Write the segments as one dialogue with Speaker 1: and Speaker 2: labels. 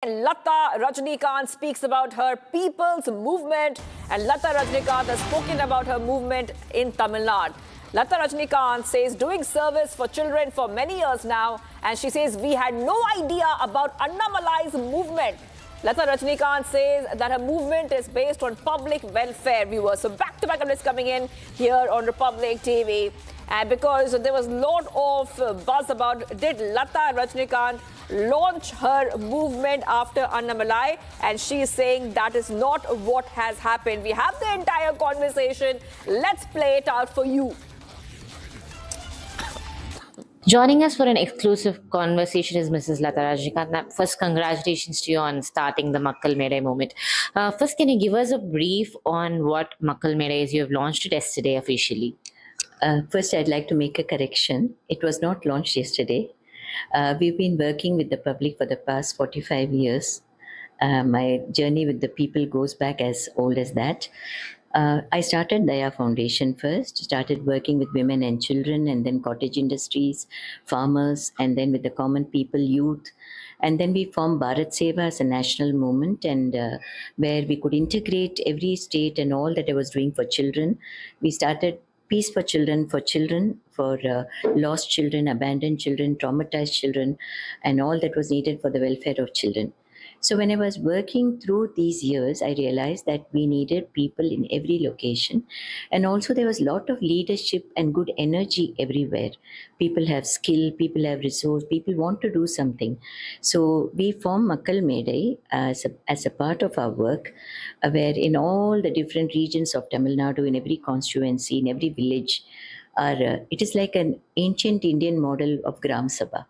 Speaker 1: Latha Rajinikanth speaks about her people's movement, and Latha Rajinikanth has spoken about her movement in Tamil Nadu. Latha Rajinikanth says doing service for children for many years now, and she says we had no idea about Annamalai's movement. Latha Rajinikanth says that her movement is based on public welfare, viewers. So back-to-back updates coming in here on Republic TV. And because there was a lot of buzz about did Latha Rajinikanth launch her movement after Annamalai, and she is saying that is not what has happened. We have the entire conversation. Let's play it out for you.
Speaker 2: Joining us for an exclusive conversation is Mrs. Latha Rajinikanth. First, congratulations to you on starting the Makkal Medai movement. First, can you give us a brief on what Makkal Medai is? You have launched it yesterday officially.
Speaker 3: First, I'd like to make a correction. It was not launched yesterday. We've been working with the public for the past 45 years. My journey with the people goes back as old as that. I started Daya Foundation first, started working with women and children, and then cottage industries, farmers, and then with the common people, youth. And then we formed Bharat Seva as a national movement, and where we could integrate every state and all that I was doing for children. We started Peace for children, for lost children, abandoned children, traumatized children, and all that was needed for the welfare of children. So when I was working through these years, I realized that we needed people in every location. And also there was a lot of leadership and good energy everywhere. People have skill, people have resource, people want to do something. So we formed Makkal Medai as a part of our work, where in all the different regions of Tamil Nadu, in every constituency, in every village, it is like an ancient Indian model of Gram Sabha,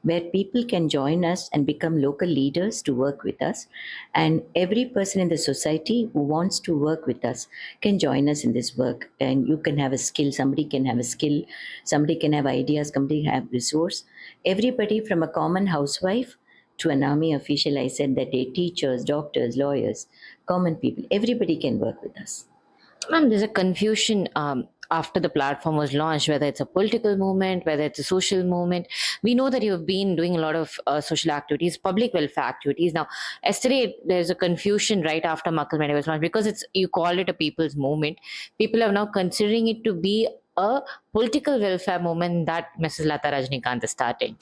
Speaker 3: where people can join us and become local leaders to work with us. And every person in the society who wants to work with us can join us in this work. And you can have a skill, somebody can have a skill, somebody can have ideas, somebody have resource. Everybody from a common housewife to an army official, I said that day, teachers, doctors, lawyers, common people, everybody can work with us.
Speaker 2: Ma'am, there's a confusion after the platform was launched, whether it's a political movement, whether it's a social movement. We know that you've been doing a lot of social activities, public welfare activities. Now, yesterday, there's a confusion right after Makkal Medai was launched because you called it a people's movement. People are now considering it to be a political welfare movement that Mrs. Latha Rajinikanth is starting.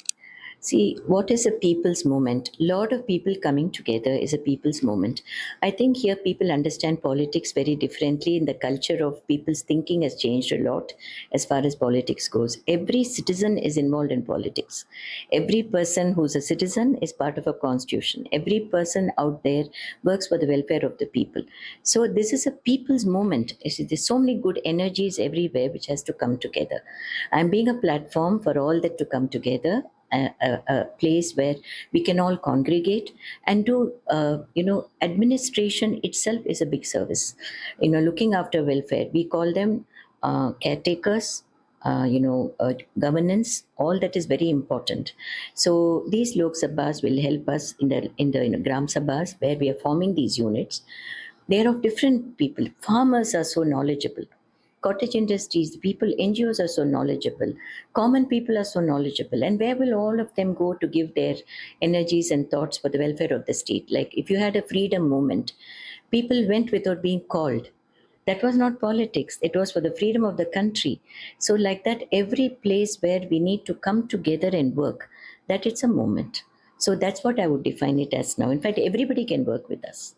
Speaker 3: See, what is a people's movement? A lot of people coming together is a people's movement. I think here people understand politics very differently, and the culture of people's thinking has changed a lot as far as politics goes. Every citizen is involved in politics. Every person who's a citizen is part of a constitution. Every person out there works for the welfare of the people. So this is a people's movement. There's so many good energies everywhere which has to come together. I'm being a platform for all that to come together. A place where we can all congregate and do, administration itself is a big service. Looking after welfare, we call them caretakers, governance, all that is very important. So these Lok Sabhas will help us in the Gram Sabhas where we are forming these units. They are of different people. Farmers are so knowledgeable. Cottage industries, people, NGOs are so knowledgeable. Common people are so knowledgeable. And where will all of them go to give their energies and thoughts for the welfare of the state? Like if you had a freedom movement, people went without being called. That was not politics. It was for the freedom of the country. So like that, every place where we need to come together and work, that it's a movement. So that's what I would define it as now. In fact, everybody can work with us.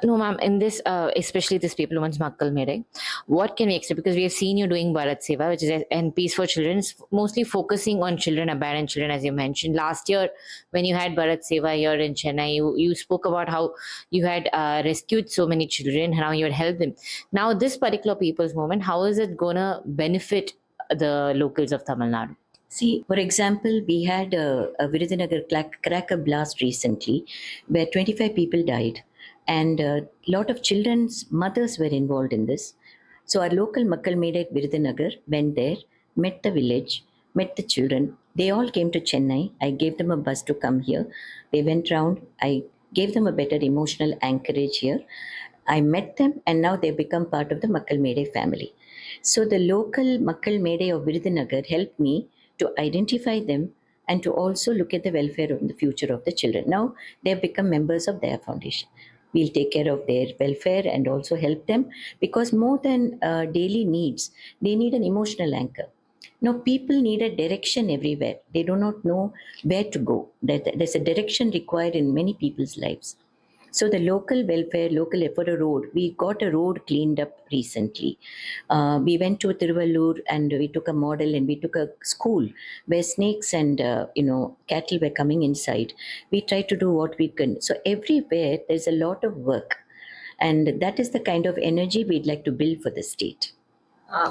Speaker 2: No, ma'am, in this, especially this People Women's Makkal Medai, what can we expect? Because we have seen you doing Bharat Seva, which is and Peace for Children, mostly focusing on children, abandoned children, as you mentioned. Last year, when you had Bharat Seva here in Chennai, you spoke about how you had rescued so many children and how you had helped them. Now, this particular People's Movement, how is it going to benefit the locals of Tamil Nadu?
Speaker 3: See, for example, we had a Virudhunagar cracker blast recently where 25 people died. And a lot of children's mothers were involved in this. So our local Makkal medai at Virudhunagar went there, met the village, met the children. They all came to Chennai. I gave them a bus to come here. They went round. I gave them a better emotional anchorage here. I met them and now they become part of the Makkal medai family. So the local Makkal medai of Virudhunagar helped me to identify them and to also look at the welfare of the future of the children. Now they have become members of their foundation. We'll take care of their welfare and also help them, because more than daily needs, they need an emotional anchor. Now, people need a direction everywhere. They do not know where to go. There's a direction required in many people's lives. So the local welfare, local for a road, we got a road cleaned up recently. We went to Tiruvallur and we took a model and we took a school where snakes and cattle were coming inside. We tried to do what we can. So everywhere there's a lot of work, and that is the kind of energy we'd like to build for the state.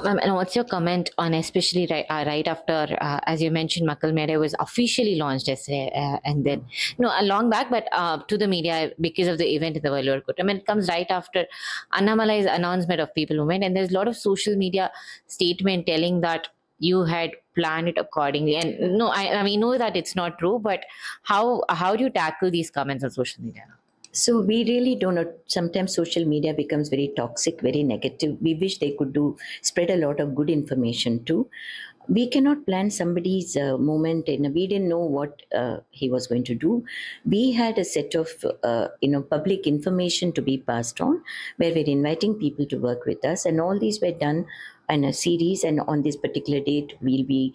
Speaker 2: Ma'am, and what's your comment on, especially right after, as you mentioned, Makkal Medai was officially launched yesterday, and then, a long back, but to the media because of the event in the Vellore Court. I mean, it comes right after Annamalai's announcement of People Movement, and there's a lot of social media statement telling that you had planned it accordingly. And no, I mean, know that it's not true, but how do you tackle these comments on social media?
Speaker 3: So we really don't know. Sometimes social media becomes very toxic, very negative. We wish they could spread a lot of good information too. We cannot plan somebody's moment. We didn't know what he was going to do. We had a set of public information to be passed on, where we're inviting people to work with us, and all these were done in a series. And on this particular date, we'll be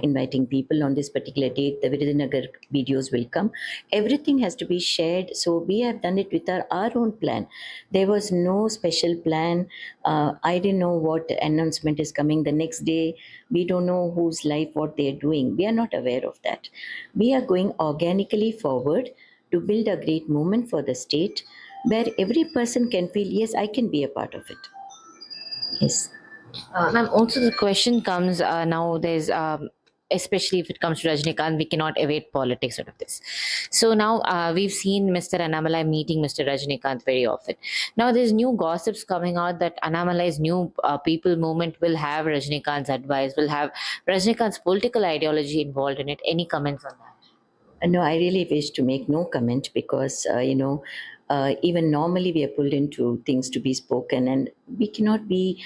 Speaker 3: inviting people. On this particular date, the Virudunagar videos will come. Everything has to be shared. So we have done it with our own plan. There was no special plan. I didn't know what announcement is coming the next day. We don't know whose life, what they're doing. We are not aware of that. We are going organically forward to build a great movement for the state, where every person can feel, yes, I can be a part of it. Yes.
Speaker 2: Ma'am, also the question comes now. There's especially if it comes to Rajinikanth, we cannot evade politics out of this. So now we've seen Mr. Annamalai meeting Mr. Rajinikanth very often. Now there's new gossips coming out that Annamalai's new People Movement will have Rajinikanth's advice, will have Rajinikanth's political ideology involved in it. Any comments on that?
Speaker 3: No, I really wish to make no comment, because even normally we are pulled into things to be spoken, and we cannot be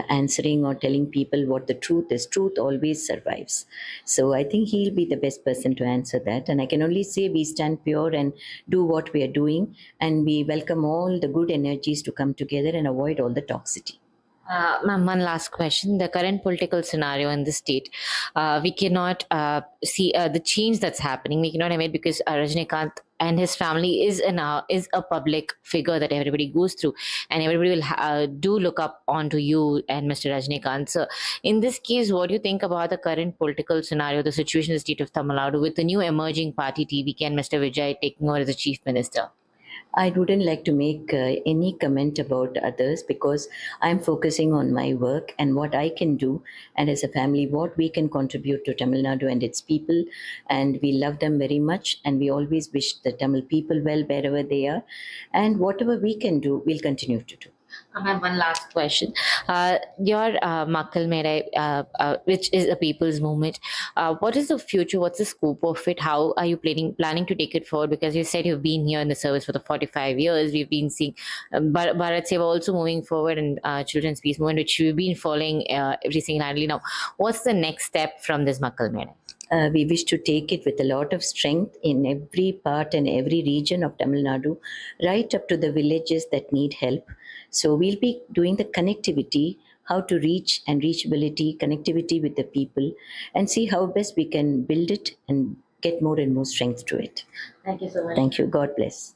Speaker 3: answering or telling people what the truth is. Truth always survives. So I think he'll be the best person to answer that. And I can only say we stand pure and do what we are doing, and we welcome all the good energies to come together and avoid all the toxicity.
Speaker 2: Ma'am, one last question. The current political scenario in the state, we cannot see the change that's happening. We cannot have it because Rajinikanth and his family is a public figure that everybody goes through, and everybody will do look up onto you and Mr. Rajinikanth. So, in this case, what do you think about the current political scenario, the situation in the state of Tamil Nadu, with the new emerging party TVK and Mr. Vijay taking over as the chief minister?
Speaker 3: I wouldn't like to make any comment about others, because I'm focusing on my work and what I can do, and as a family, what we can contribute to Tamil Nadu and its people. And we love them very much, and we always wish the Tamil people well wherever they are. And whatever we can do, we'll continue to do.
Speaker 2: I have one last question. Your Makkal medai, which is a people's movement, what is the future? What's the scope of it? How are you planning to take it forward? Because you said you've been here in the service for the 45 years. We've been seeing Bharat Seva also moving forward, and Children's Peace Movement, which we've been following every single day. Now, what's the next step from this Makkal medai?
Speaker 3: We wish to take it with a lot of strength in every part and every region of Tamil Nadu, right up to the villages that need help. So we'll be doing the connectivity, how to reach and reachability, connectivity with the people, and see how best we can build it and get more and more strength to it.
Speaker 2: Thank you so much.
Speaker 3: Thank you. God bless.